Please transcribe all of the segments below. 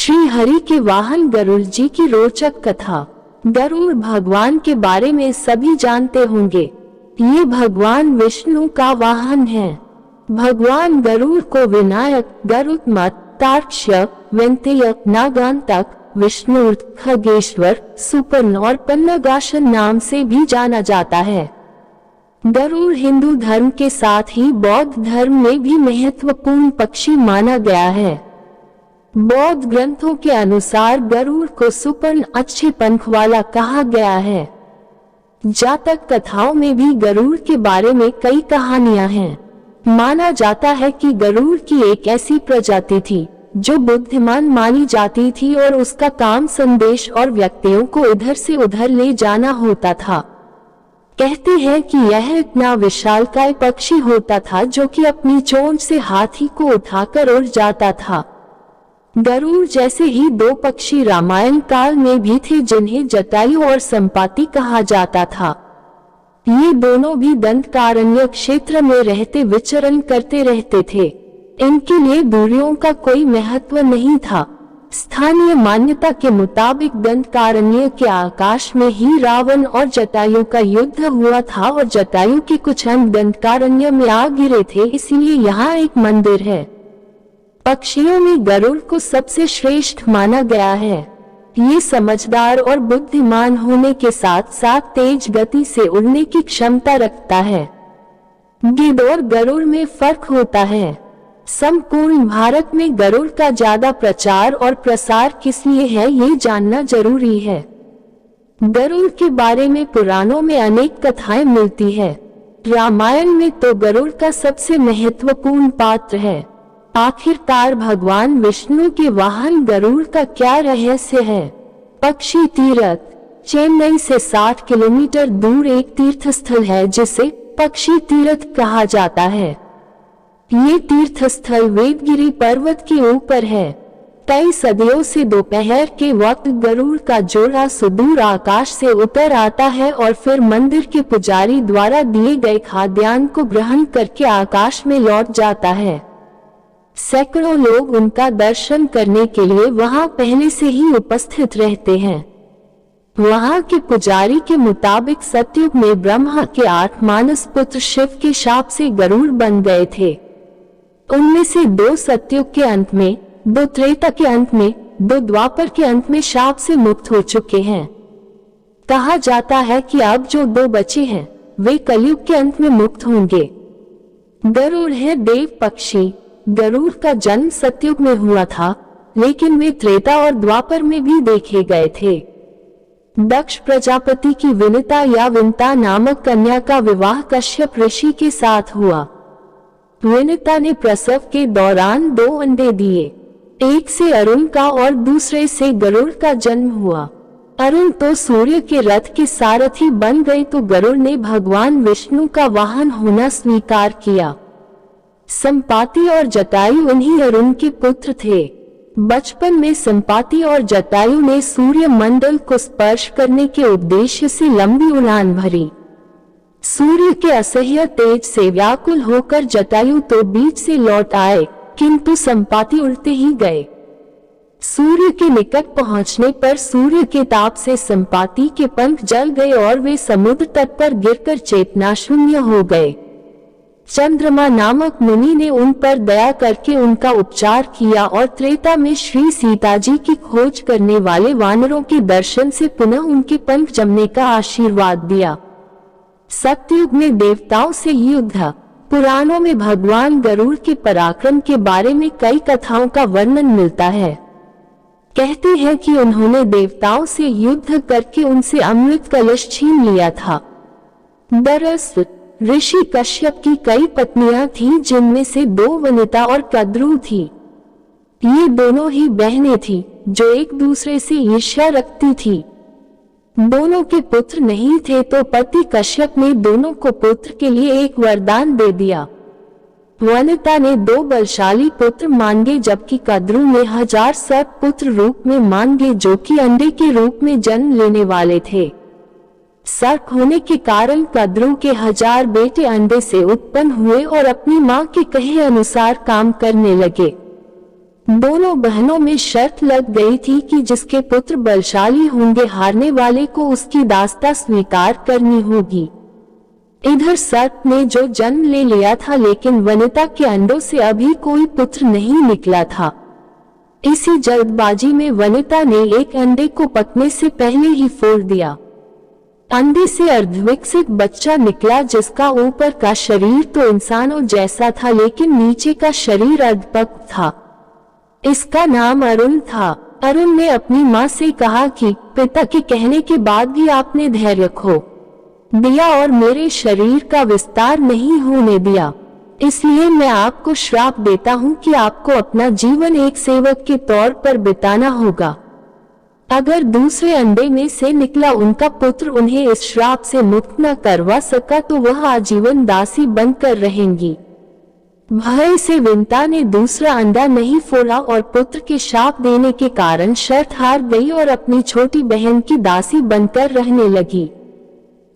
श्री हरि के वाहन गरुड़ जी की रोचक कथा। गरुड़ भगवान के बारे में सभी जानते होंगे। ये भगवान विष्णु का वाहन है। भगवान गरुड़ को विनायक, गरुड़मत, तार्क्ष्य, वेंकटेय, नागांतक, विष्णुर्त, खगेश्वर, सुपर्ण और पन्नगासन नाम से भी जाना जाता है। गरुड़ हिंदू धर्म के साथ ही बौद्ध धर्म में भी महत्वपूर्ण पक्षी माना गया है। बौद्ध ग्रंथों के अनुसार गरुड़ को सुपर्ण, अच्छे पंख वाला कहा गया है। जातक कथाओं में भी गरुड़ के बारे में कई कहानियां हैं। माना जाता है कि गरुड़ की एक ऐसी प्रजाति थी जो बुद्धिमान मानी जाती थी और उसका काम संदेश और व्यक्तियों को इधर से उधर ले जाना होता था। कहते हैं कि यह इतना विशालकाय पक्षी होता था जो कि अपनी चोंच से हाथी को उठाकर उड़ जाता था। गरुड़ जैसे ही दो पक्षी रामायण काल में भी थे जिन्हें जटायु और संपाति कहा जाता था। ये दोनों भी दंडकारण्य क्षेत्र में रहते विचरण करते रहते थे। इनके लिए दूरियों का कोई महत्व नहीं था। स्थानीय मान्यता के मुताबिक दंडकारण्य के आकाश में ही रावण और जटायु का युद्ध हुआ था और जटायु के कुछ अंग दंडकारण्य में आ गिरे थे, इसलिए यहाँ एक मंदिर है। पक्षियों में गरुड़ को सबसे श्रेष्ठ माना गया है। ये समझदार और बुद्धिमान होने के साथ साथ तेज गति से उड़ने की क्षमता रखता है। गिद्ध और गरुड़ में फर्क होता है। संपूर्ण भारत में गरुड़ का ज्यादा प्रचार और प्रसार किस लिए है ये जानना जरूरी है। गरुड़ के बारे में पुराणों में अनेक कथाएं मिलती है। रामायण में तो गरुड़ का सबसे महत्वपूर्ण पात्र है। आखिरकार भगवान विष्णु के वाहन गरुड़ का क्या रहस्य है? पक्षी तीर्थ चेन्नई से 60 किलोमीटर दूर एक तीर्थ स्थल है जिसे पक्षी तीर्थ कहा जाता है। ये तीर्थ स्थल वेदगिरी पर्वत के ऊपर है। कई सदियों से दोपहर के वक्त गरुड़ का जोड़ा सुदूर आकाश से उतर आता है और फिर मंदिर के पुजारी द्वारा दिए गए खाद्यान्न को ग्रहण करके आकाश में लौट जाता है। सैकड़ों लोग उनका दर्शन करने के लिए वहां पहले से ही उपस्थित रहते हैं। वहां के पुजारी के मुताबिक सतयुग में ब्रह्मा के 8 मानस पुत्र शिव के शाप से गरुड़ बन गए थे। उनमें से 2 सतयुग के अंत में, 2 त्रेता के अंत में, 2 द्वापर के अंत में शाप से मुक्त हो चुके हैं। कहा जाता है कि अब जो 2 बचे हैं वे कलयुग के अंत में मुक्त होंगे। गरुड़ है देव पक्षी। गरुड़ का जन्म सतयुग में हुआ था, लेकिन वे त्रेता और द्वापर में भी देखे गए थे। दक्ष प्रजापति की विनिता या विनता नामक कन्या का विवाह कश्यप ऋषि के साथ हुआ। विनिता ने प्रसव के दौरान 2 अंडे दिए। एक से अरुण का और दूसरे से गरुड़ का जन्म हुआ। अरुण तो सूर्य के रथ के सारथी बन गए तो गरुड़ ने भगवान विष्णु का वाहन होना स्वीकार किया। संपाति और जटायु उन्हीं अरुण के पुत्र थे। बचपन में संपाति और जटायु ने सूर्य मंडल को स्पर्श करने के उद्देश्य से लंबी उड़ान भरी। सूर्य के असह्य तेज से व्याकुल होकर जटायु तो बीच से लौट आए, किंतु संपाति उड़ते ही गए। सूर्य के निकट पहुंचने पर सूर्य के ताप से संपाति के पंख जल गए और वे समुद्र तट पर गिरकर चेतनाशून्य हो गए। चंद्रमा नामक मुनि ने उन पर दया करके उनका उपचार किया और त्रेता में श्री सीता जी की खोज करने वाले वानरों के दर्शन से पुनः उनके पंख जमने का आशीर्वाद दिया। सतयुग में देवताओं से युद्ध। पुराणों में भगवान गरुड़ के पराक्रम के बारे में कई कथाओं का वर्णन मिलता है। कहते हैं कि उन्होंने देवताओं से युद्ध करके उनसे अमृत कलश छीन लिया था। दरअसल ऋषि कश्यप की कई पत्नियां थीं जिनमें से 2 वनिता और कद्रू थी। ये दोनों ही बहनें थीं जो एक दूसरे से ईर्ष्या रखती थी। दोनों के पुत्र नहीं थे तो पति कश्यप ने दोनों को पुत्र के लिए एक वरदान दे दिया। वनिता ने 2 बलशाली पुत्र मांगे जबकि कद्रू ने 1000 सर्प पुत्र रूप में मांगे जो कि अंडे के रूप में जन्म लेने वाले थे। सर्प होने के कारण कद्रू के 1000 बेटे अंडे से उत्पन्न हुए और अपनी मां के कहे अनुसार काम करने लगे। दोनों बहनों में शर्त लग गई थी कि जिसके पुत्र बलशाली होंगे हारने वाले को उसकी दास्ता स्वीकार करनी होगी। इधर सर्प ने जो जन्म ले लिया था, लेकिन वनिता के अंडों से अभी कोई पुत्र नहीं निकला था। इसी जल्दबाजी में वनिता ने एक अंडे को पकने से पहले ही फोड़ दिया। अंडे से अर्धविकसित बच्चा निकला, जिसका ऊपर का शरीर तो इंसानों जैसा था, लेकिन नीचे का शरीर अर्धपक था। इसका नाम अरुण था। अरुण ने अपनी माँ से कहा कि पिता के कहने के बाद भी आपने धैर्य खो दिया और मेरे शरीर का विस्तार नहीं होने दिया, इसलिए मैं आपको श्राप देता हूँ कि आपको अपना जीवन एक सेवक के तौर पर बिताना होगा। अगर दूसरे अंडे में से निकला उनका पुत्र उन्हें इस श्राप से मुक्त न करवा सका तो वह आजीवन दासी बनकर रहेंगी। भय से विंता ने दूसरा अंडा नहीं फोड़ा और पुत्र के शाप देने के कारण शर्त हार गई और अपनी छोटी बहन की दासी बनकर रहने लगी।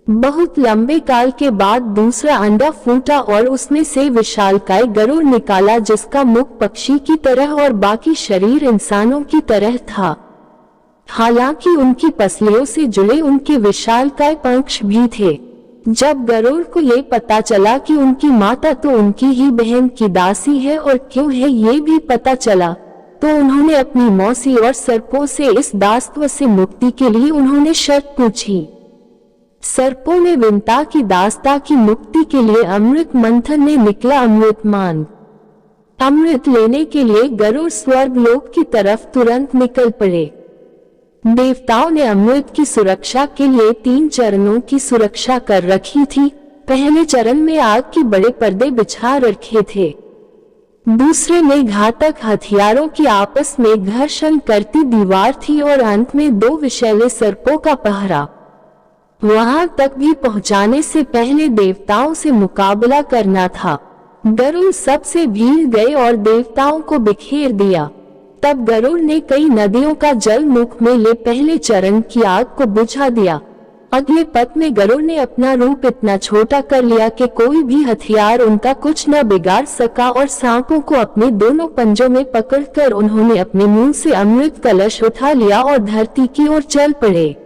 बहुत लंबे काल के बाद दूसरा अंडा फूटा और उसमें से विशालकाय गरुड़ निकाला, जिसका मुख पक्षी की तरह और बाकी शरीर इंसानों की तरह था। हालांकि उनकी पसलियों से जुड़े उनके विशालकाय पंख भी थे। जब गरुड़ को ये पता चला कि उनकी माता तो उनकी ही बहन की दासी है और क्यों है ये भी पता चला, तो उन्होंने अपनी मौसी और सर्पों से इस दासत्व से मुक्ति के लिए उन्होंने शर्त पूछी। सर्पों ने विंता की दास्ता की मुक्ति के लिए अमृत मंथन ने निकला अमृत मांग। अमृत लेने के लिए गरुड़ स्वर्ग लोक की तरफ तुरंत निकल पड़े। देवताओं ने अमृत की सुरक्षा के लिए 3 चरणों की सुरक्षा कर रखी थी। पहले चरण में आग के बड़े पर्दे बिछा रखे थे, दूसरे में घातक हथियारों की आपस में घर्षण करती दीवार थी और अंत में 2 विषैले सर्पों का पहरा। वहां तक भी पहुंचाने से पहले देवताओं से मुकाबला करना था। गरुड़ सबसे भीड़ गए और देवताओं को बिखेर दिया। तब गरुड़ ने कई नदियों का जल मुख में ले पहले चरण की आग को बुझा दिया। अगले पथ में गरुड़ ने अपना रूप इतना छोटा कर लिया कि कोई भी हथियार उनका कुछ न बिगाड़ सका और सांपों को अपने दोनों पंजों में पकड़कर उन्होंने अपने मुंह से अमृत कलश उठा लिया और धरती की ओर चल पड़े।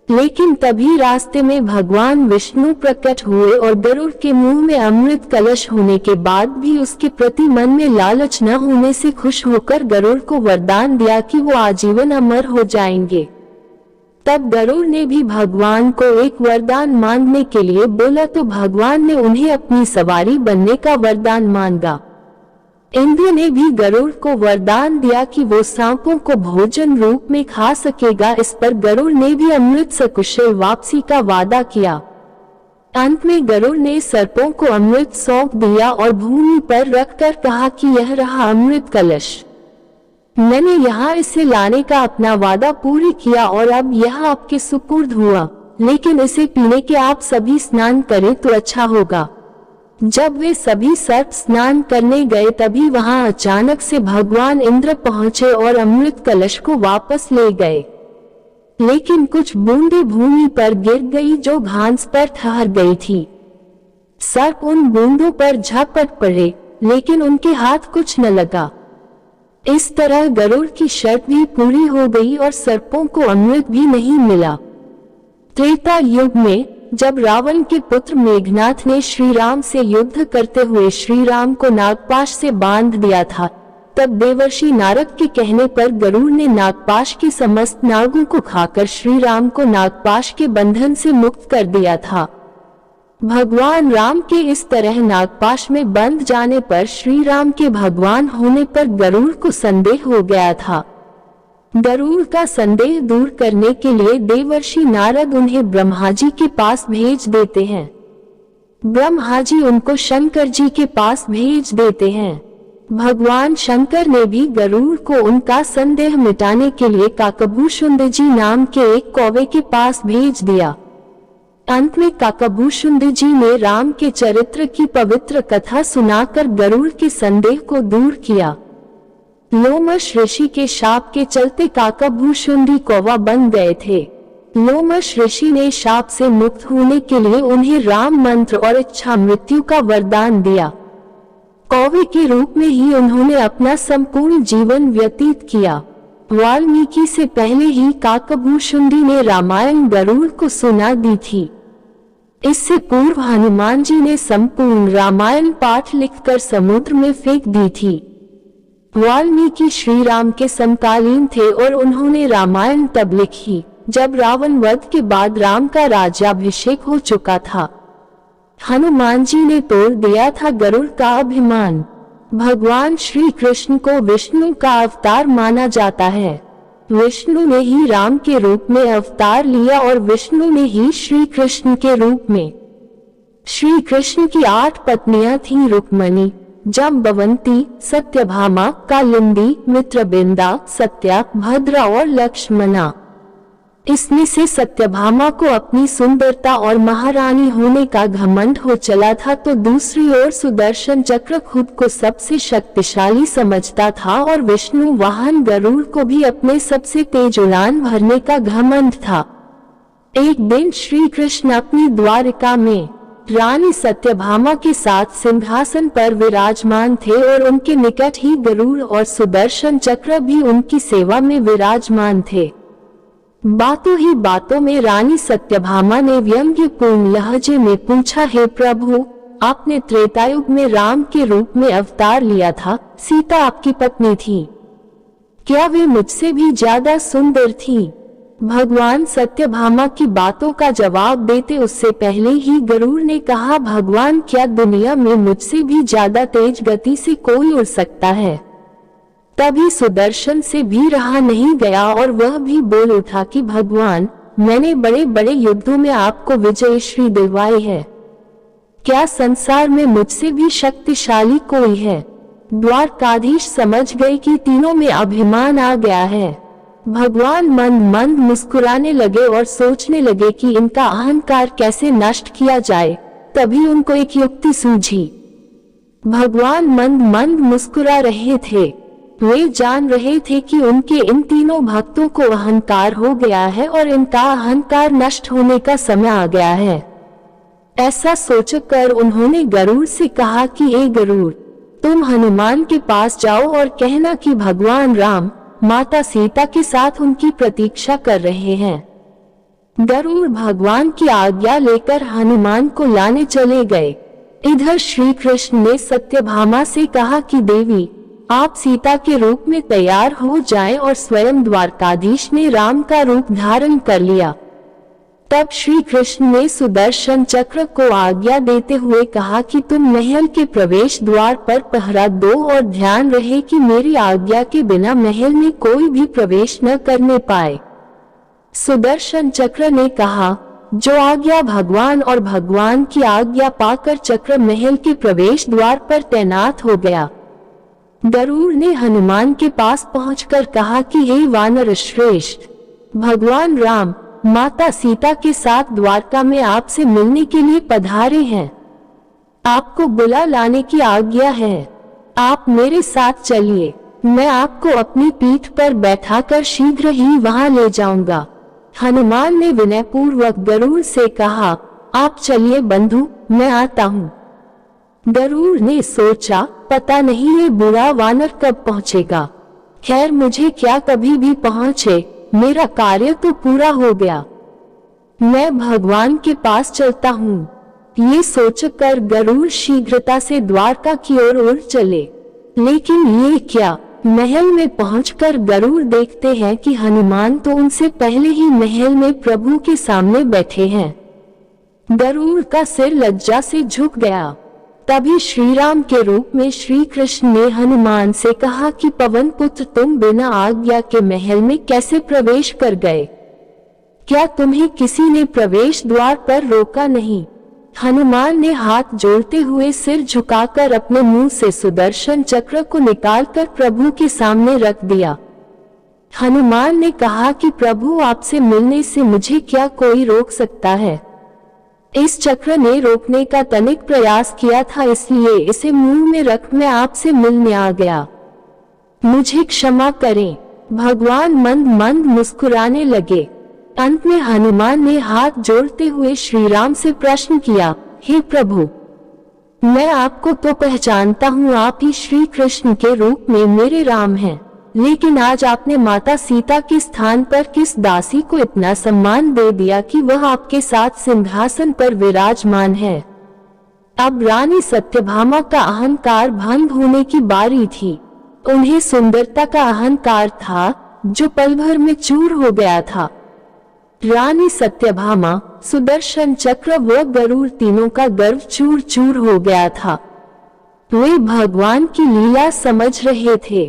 लेकिन तभी रास्ते में भगवान विष्णु प्रकट हुए और गरुड़ के मुंह में अमृत कलश होने के बाद भी उसके प्रति मन में लालच न होने से खुश होकर गरुड़ को वरदान दिया कि वो आजीवन अमर हो जाएंगे। तब गरुड़ ने भी भगवान को एक वरदान मांगने के लिए बोला तो भगवान ने उन्हें अपनी सवारी बनने का वरदान मांगा। इंद्र ने भी गरुड़ को वरदान दिया कि वो सांपों को भोजन रूप में खा सकेगा। इस पर गरुड़ ने भी अमृत सकुशल वापसी का वादा किया। अंत में गरुड़ ने सर्पों को अमृत सौंप दिया और भूमि पर रखकर कहा कि यह रहा अमृत कलश। मैंने यहाँ इसे लाने का अपना वादा पूरी किया और अब यह आपके सुपुर्द हुआ, लेकिन इसे पीने के आप सभी स्नान करें तो अच्छा होगा। जब वे सभी सर्प स्नान करने गए तभी वहां अचानक से भगवान इंद्र पहुंचे और अमृत कलश को वापस ले गए, लेकिन कुछ बूंदें भूमि पर गिर गई जो घास पर ठहर गई थी। सर्प उन बूंदों पर झपट पड़े, लेकिन उनके हाथ कुछ न लगा। इस तरह गरुड़ की शर्त भी पूरी हो गई और सर्पों को अमृत भी नहीं मिला। त्रेता युग में जब रावण के पुत्र मेघनाथ ने श्री राम से युद्ध करते हुए श्री राम को नागपाश से बांध दिया था, तब देवर्षि नारद के कहने पर गरुड़ ने नागपाश के समस्त नागों को खाकर श्री राम को नागपाश के बंधन से मुक्त कर दिया था। भगवान राम के इस तरह नागपाश में बंध जाने पर श्री राम के भगवान होने पर गरुड़ को संदेह हो गया था। गरुड़ का संदेह दूर करने के लिए देवर्षि नारद उन्हें ब्रह्मा जी के पास भेज देते हैं। ब्रह्मा जी उनको शंकर जी के पास भेज देते हैं। भगवान शंकर ने भी गरुड़ को उनका संदेह मिटाने के लिए काकभूषुंड जी नाम के एक कौवे के पास भेज दिया। अंत में काकभूषुंड जी ने राम के चरित्र की पवित्र कथा सुनाकर गरुड़ के संदेह को दूर किया। लोमश ऋषि के शाप के चलते काकभूषुंडी कौवा बन गए थे। लोमश ऋषि ने शाप से मुक्त होने के लिए उन्हें राम मंत्र और इच्छा मृत्यु का वरदान दिया। कौवे के रूप में ही उन्होंने अपना संपूर्ण जीवन व्यतीत किया। वाल्मीकि से पहले ही काकभूषुंडी ने रामायण गरुड़ को सुना दी थी। इससे पूर्व हनुमान जी ने संपूर्ण रामायण पाठ लिखकर समुद्र में फेंक दी थी। वाल्मीकि श्री राम के समकालीन थे और उन्होंने रामायण तब लिखी जब रावण वध के बाद राम का राज्याभिषेक हो चुका था। हनुमान जी ने तोड़ दिया था गरुड़ का अभिमान। भगवान श्री कृष्ण को विष्णु का अवतार माना जाता है। विष्णु ने ही राम के रूप में अवतार लिया और विष्णु ने ही श्री कृष्ण के रूप में। श्री कृष्ण की 8 पत्नियां थीं, रुक्मणी, जाम्बवंती, सत्यभामा, कालिंदी, मित्रबिंदा, सत्या, भद्रा और लक्ष्मणा। इसमें से सत्यभामा को अपनी सुंदरता और महारानी होने का घमंड हो चला था, तो दूसरी ओर सुदर्शन चक्र खुद को सबसे शक्तिशाली समझता था और विष्णु वाहन गरुड़ को भी अपने सबसे तेज उड़ान भरने का घमंड था। एक दिन श्री कृष्ण अपनी द्वारिका में रानी सत्यभामा के साथ सिंहासन पर विराजमान थे और उनके निकट ही गरुड़ और सुदर्शन चक्र भी उनकी सेवा में विराजमान थे। बातों ही बातों में रानी सत्यभामा ने व्यंग्यपूर्ण लहजे में पूछा, हे प्रभु, आपने त्रेतायुग में राम के रूप में अवतार लिया था, सीता आपकी पत्नी थी, क्या वे मुझसे भी ज्यादा सुंदर थी? भगवान सत्यभामा की बातों का जवाब देते उससे पहले ही गरुड़ ने कहा, भगवान, क्या दुनिया में मुझसे भी ज्यादा तेज गति से कोई उड़ सकता है? तभी सुदर्शन से भी रहा नहीं गया और वह भी बोल उठा कि भगवान, मैंने बड़े बड़े युद्धों में आपको विजयश्री दिलवाई है, क्या संसार में मुझसे भी शक्तिशाली कोई है? द्वारकाधीश समझ गए कि तीनों में अभिमान आ गया है। भगवान मंद मंद मुस्कुराने लगे और सोचने लगे कि इनका अहंकार कैसे नष्ट किया जाए। तभी उनको एक युक्ति सूझी। भगवान मंद मंद मुस्कुरा रहे थे। वे जान रहे थे कि उनके इन तीनों भक्तों को अहंकार हो गया है और इनका अहंकार नष्ट होने का समय आ गया है। ऐसा सोचकर उन्होंने गरुड़ से कहा कि हे गरुड़, तुम हनुमान के पास जाओ और कहना कि भगवान राम माता सीता के साथ उनकी प्रतीक्षा कर रहे हैं। गरुड़ भगवान की आज्ञा लेकर हनुमान को लाने चले गए। इधर श्री कृष्ण ने सत्यभामा से कहा कि देवी, आप सीता के रूप में तैयार हो जाएं, और स्वयं द्वारकाधीश ने राम का रूप धारण कर लिया। तब श्री कृष्ण ने सुदर्शन चक्र को आज्ञा देते हुए कहा कि तुम महल के प्रवेश द्वार पर पहरा दो और ध्यान रहे कि मेरी आज्ञा के बिना महल में कोई भी प्रवेश न करने पाए। सुदर्शन चक्र ने कहा, जो आज्ञा भगवान, और भगवान की आज्ञा पाकर चक्र महल के प्रवेश द्वार पर तैनात हो गया। गरुड़ ने हनुमान के पास पहुंचकर कहा कि हे वानर श्रेष्ठ, भगवान राम माता सीता के साथ द्वारका में आपसे मिलने के लिए पधारे हैं। आपको बुला लाने की आज्ञा है। आप मेरे साथ चलिए, मैं आपको अपनी पीठ पर बैठाकर शीघ्र ही वहां ले जाऊंगा। हनुमान ने विनयपूर्वक गरुड़ से कहा, आप चलिए बंधु, मैं आता हूँ। गरुड़ ने सोचा, पता नहीं ये बुरा वानर कब पहुंचेगा। खैर, मुझे क्या कभी भी पहुंचे, मेरा कार्य तो पूरा हो गया। मैं भगवान के पास चलता हूँ। ये सोचकर गरुड़ शीघ्रता से द्वारका की ओर उड़ चले। लेकिन ये क्या, महल में पहुंचकर गरुड़ देखते हैं कि हनुमान तो उनसे पहले ही महल में प्रभु के सामने बैठे हैं। गरुड़ का सिर लज्जा से झुक गया। तभी श्री राम के रूप में श्री कृष्ण ने हनुमान से कहा कि पवन पुत्र, तुम बिना आज्ञा के महल में कैसे प्रवेश कर गए? क्या तुम्हें किसी ने प्रवेश द्वार पर रोका नहीं? हनुमान ने हाथ जोड़ते हुए सिर झुकाकर अपने मुंह से सुदर्शन चक्र को निकालकर प्रभु के सामने रख दिया। हनुमान ने कहा कि प्रभु, आपसे मिलने से मुझे क्या कोई रोक सकता है? इस चक्र ने रोकने का तनिक प्रयास किया था, इसलिए इसे मुंह में रख मैं आपसे मिलने आ गया। मुझे क्षमा करें। भगवान मंद मंद मुस्कुराने लगे। अंत में हनुमान ने हाथ जोड़ते हुए श्री राम से प्रश्न किया, हे प्रभु, मैं आपको तो पहचानता हूँ, आप ही श्री कृष्ण के रूप में मेरे राम हैं। लेकिन आज आपने माता सीता के स्थान पर किस दासी को इतना सम्मान दे दिया कि वह आपके साथ सिंहासन पर विराजमान है। अब रानी सत्यभामा का अहंकार भंग होने की बारी थी। उन्हें सुंदरता का अहंकार था जो पल भर में चूर हो गया था। रानी सत्यभामा, सुदर्शन चक्र व गरुड़ तीनों का गर्व चूर चूर हो गया था। वे भगवान की लीला समझ रहे थे।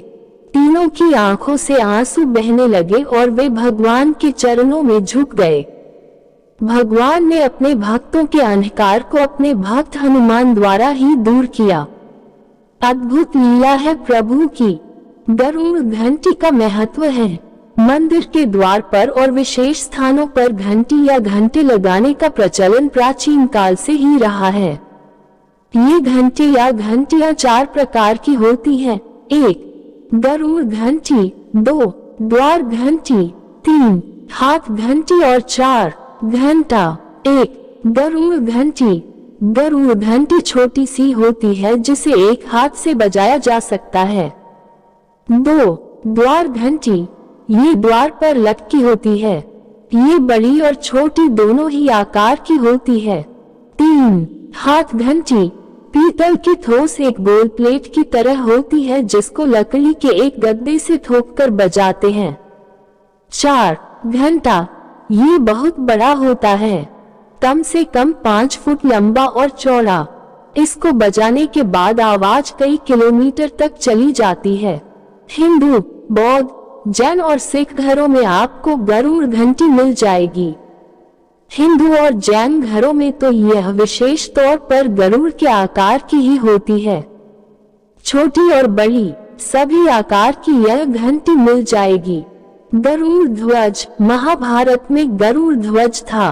तीनों की आंखों से आंसू बहने लगे और वे भगवान के चरणों में झुक गए। भगवान ने अपने भक्तों के अहंकार को अपने भक्त हनुमान द्वारा ही दूर किया। अद्भुत लीला है प्रभु की। गरुड़ घंटी का महत्व है। मंदिर के द्वार पर और विशेष स्थानों पर घंटी या घंटे लगाने का प्रचलन प्राचीन काल से ही रहा है। ये घंटी या घंटियां 4 प्रकार की होती हैं। 1. गरुड़ घंटी, 2. द्वार घंटी, 3. हाथ घंटी और 4. घंटा। 1. गरुड़ घंटी। गरुड़ घंटी छोटी सी होती है जिसे एक हाथ से बजाया जा सकता है। 2. द्वार घंटी, ये द्वार पर लटकी होती है। ये बड़ी और छोटी दोनों ही आकार की होती है। 3. हाथ घंटी, पीतल की ठोस एक गोल प्लेट की तरह होती है जिसको लकड़ी के एक गद्दे से ठोककर बजाते हैं। 4. घंटा, ये बहुत बड़ा होता है, कम से कम 5 फुट लंबा और चौड़ा। इसको बजाने के बाद आवाज कई किलोमीटर तक चली जाती है। हिंदू, बौद्ध, जैन और सिख घरों में आपको गरुड़ घंटी मिल जाएगी। हिंदू और जैन घरों में तो यह विशेष तौर पर गरुड़ के आकार की ही होती है। छोटी और बड़ी सभी आकार की यह घंटी मिल जाएगी। गरुड़ ध्वज, महाभारत में गरुड़ ध्वज था।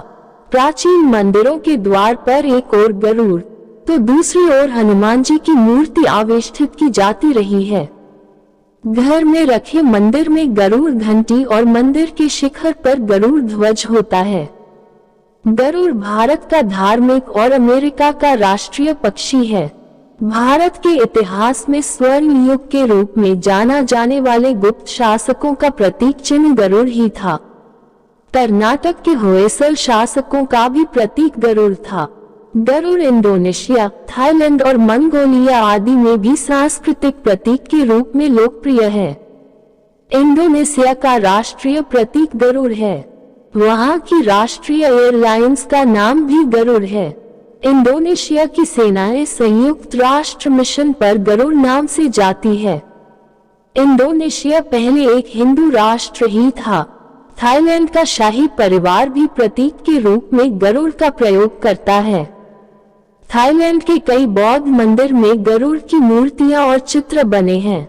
प्राचीन मंदिरों के द्वार पर एक ओर गरुड़ तो दूसरी ओर हनुमान जी की मूर्ति आविष्ठित की जाती रही है। घर में रखे मंदिर में गरुड़ घंटी और मंदिर के शिखर पर गरुड़ ध्वज होता है। गरुड़ भारत का धार्मिक और अमेरिका का राष्ट्रीय पक्षी है। भारत के इतिहास में स्वर्ण युग के रूप में जाना जाने वाले गुप्त शासकों का प्रतीक चिन्ह गरुड़ ही था। कर्नाटक के होयसल शासकों का भी प्रतीक गरुड़ था। गरुड़ इंडोनेशिया, थाईलैंड और मंगोलिया आदि में भी सांस्कृतिक प्रतीक के रूप में लोकप्रिय है। इंडोनेशिया का राष्ट्रीय प्रतीक गरुड़ है। वहाँ की राष्ट्रीय एयरलाइंस का नाम भी गरुड़ है। इंडोनेशिया की सेनाएं संयुक्त राष्ट्र मिशन पर गरुड़ नाम से जाती है। इंडोनेशिया पहले एक हिंदू राष्ट्र ही था। थाईलैंड का शाही परिवार भी प्रतीक के रूप में गरुड़ का प्रयोग करता है। थाईलैंड के कई बौद्ध मंदिर में गरुड़ की मूर्तियां और चित्र बने हैं।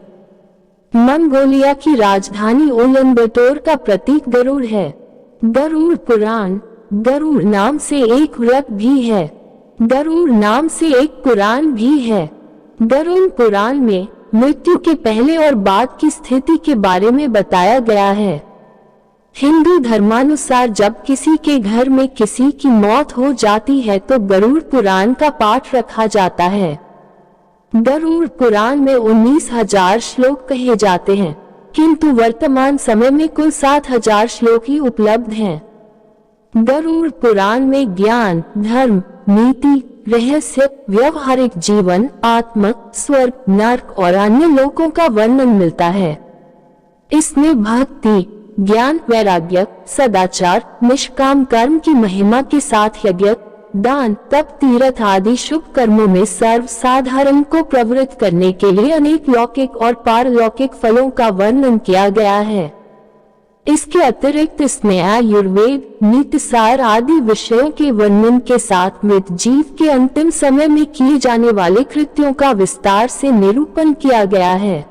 मंगोलिया की राजधानी उलानबाटर का प्रतीक गरुड़ है। गरुड़ पुराण, गरुड़ नाम से एक व्रत भी है। गरुड़ नाम से एक पुराण भी है। गरुड़ पुराण में मृत्यु के पहले और बाद की स्थिति के बारे में बताया गया है। हिंदू धर्मानुसार जब किसी के घर में किसी की मौत हो जाती है तो गरुड़ पुराण का पाठ रखा जाता है। गरुड़ पुराण में 19,000 श्लोक कहे जाते हैं, किंतु वर्तमान समय में कुल 7,000 श्लोक ही उपलब्ध हैं। गरुड़ पुराण में ज्ञान, धर्म, नीति, रहस्य, व्यवहारिक जीवन, आत्मा, स्वर्ग, नरक और अन्य लोकों का वर्णन मिलता है। इसमें भक्ति, ज्ञान, वैराग्य, सदाचार, निष्काम कर्म की महिमा के साथ यज्ञ, दान, तप, तीर्थ आदि शुभ कर्मों में सर्वसाधारण को प्रवृत्त करने के लिए अनेक लौकिक और पारलौकिक फलों का वर्णन किया गया है। इसके अतिरिक्त इसमें आयुर्वेद, नीतिसार आदि विषयों के वर्णन के साथ मृत जीव के अंतिम समय में किए जाने वाले कृत्यों का विस्तार से निरूपण किया गया है।